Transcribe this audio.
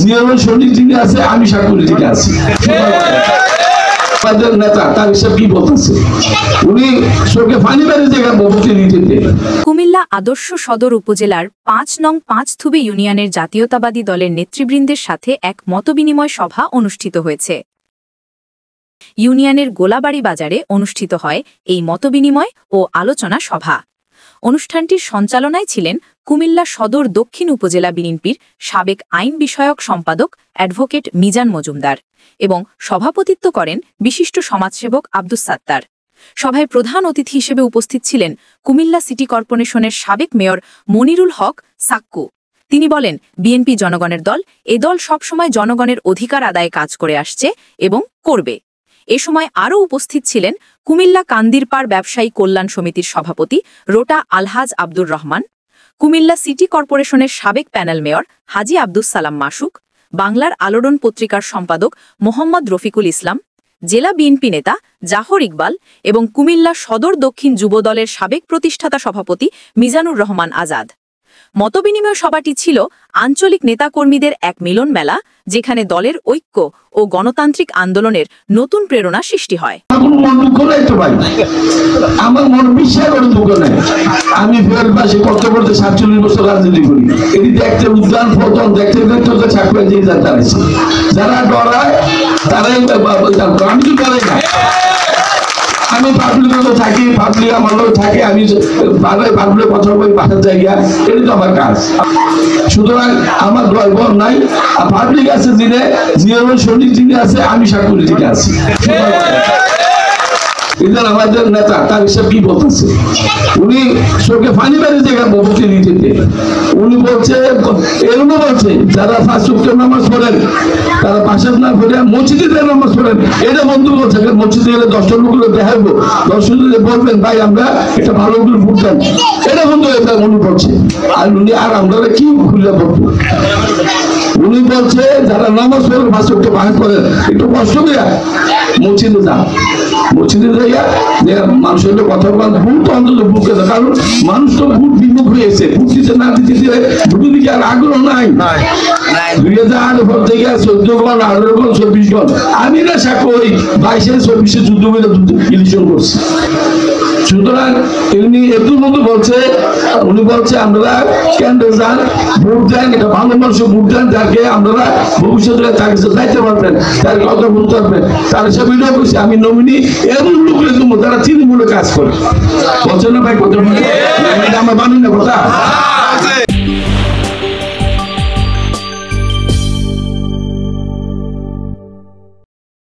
জিয়াউর শরীর যিনি আছে আমি সাকুলি ঠিক আছি আমাদের নেতা তার হিসাব কি বলতেছে উনি চোখে পানি বেরিয়ে জায়গা বলতে দিতে। কুমিল্লা আদর্শ সদর উপজেলার ৫ নং পাঁচথুবি ইউনিয়নের জাতীয়তাবাদী দলের নেতৃবৃন্দের সাথে এক মতবিনিময় সভা অনুষ্ঠিত হয়েছে। ইউনিয়নের গোলাবাড়ি বাজারে অনুষ্ঠিত হয় এই মতবিনিময় ও আলোচনা সভা। অনুষ্ঠানটির সঞ্চালনায় ছিলেন কুমিল্লা সদর দক্ষিণ উপজেলা বিএনপির সাবেক আইন বিষয়ক সম্পাদক অ্যাডভোকেট মিজান মজুমদার এবং সভাপতিত্ব করেন বিশিষ্ট সমাজসেবক আব্দুস সাত্তার। সভায় প্রধান অতিথি হিসেবে উপস্থিত ছিলেন কুমিল্লা সিটি কর্পোরেশনের সাবেক মেয়র মনিরুল হক সাক্কু। তিনি বলেন, বিএনপি জনগণের দল, এ দল সবসময় জনগণের অধিকার আদায়ে কাজ করে আসছে এবং করবে। এ সময় আরও উপস্থিত ছিলেন কুমিল্লা কান্দিরপাড় ব্যবসায়ী কল্যাণ সমিতির সভাপতি রোটা আলহাজ আব্দুর রহমান, কুমিল্লা সিটি কর্পোরেশনের সাবেক প্যানেল মেয়র হাজি আব্দুস সালাম মাসুক, বাংলার আলোড়ন পত্রিকার সম্পাদক মোহাম্মদ রফিকুল ইসলাম, জেলা বিএনপি নেতা জাহর ইকবাল এবং কুমিল্লা সদর দক্ষিণ যুবদলের সাবেক প্রতিষ্ঠাতা সভাপতি মিজানুর রহমান আজাদ। মতবিনিময় সভাটি ছিল আঞ্চলিক নেতাকর্মীদের এক মিলন মেলা, যেখানে দলের ঐক্য ও গণতান্ত্রিক আন্দোলনের নতুন প্রেরণা সৃষ্টি হয়। আমার মন বিশ্বাস করে দুঃখ নাই। আমি ফের পাশে করতে করতে ৪৭ বছর রাজনীতি করি। এটি দেখতে উদ্যান ফতন দেখতে দেখতে ছাড়বে যে যারা ডরায় তারাই আমি তো ডরাই না। আমি পাবলিক থাকি, পাবলিক আমার লোক থাকে, আমি পাবলিক কথা বলি পাঠার জায়গা, এটি তো আমার কাজ। সুতরাং আমার ভয় নাই। পাবলিক আছে যিনি, জিয়াউর শরীর যিনি আছে আমি সাকুলি ঠিক আছি। আমাদের নেতা তার হিসাব কি বলতেছে উনি চোখে পানি বেরিয়ে জায়গা বলতে দিতে। উনি বলছে এরকম বলছে যারা ৫ ওয়াক্ত নামাজ পড়েন তারা পাশের না পড়ে মসজিদে নামাজ পড়েন। এটা বন্ধু বলছে মসজিদে গেলে ১০টা লোকগুলো দেখাবো, ১০ বলবেন ভাই আমরা এটা ভালো করে বুঝতেন, এটা বন্ধু এটা উনি বলছে। আর উনি আর আমরা কি খুলে বলবো? উনি বলছে যারা নামাজ পড়েন ৫ ওয়াক্ত বাহির করেন একটু কষ্ট করে মসজিদে যান, মসজিদে যাইয়া যে মানুষের কথা বলেন ভোট অন্তত বুকে দেয়। কারণ মানুষ তো ভোট বিমুখ হয়েছে, ভোট দিতে না দিতে ভোটের দিকে আর আগ্রহ নাই। ২০০৮ পর থেকে ১৪ গণ ১৮ গণ ২৪ গণ আমি না সাক্ষী ২২-এ ২৪-এ যুদ্ধ করে ইলেকশন করছি। সুতরাং উনি একটু মতো বলছে, উনি বলছে আমরা কেন্দ্রে যান, ভোট দেন, এটা ভালো মানুষের ভোট দেন, যাকে আমরা ভবিষ্যতে তাকে যাইতে পারবেন, তার কথা বলতে পারবেন, তার সব ভিডিও করছি। আমি নমিনি এমন লোকের জন্য যারা তৃণমূলে কাজ করে বলছে না ভাই কথা আমার বানুন না কথা।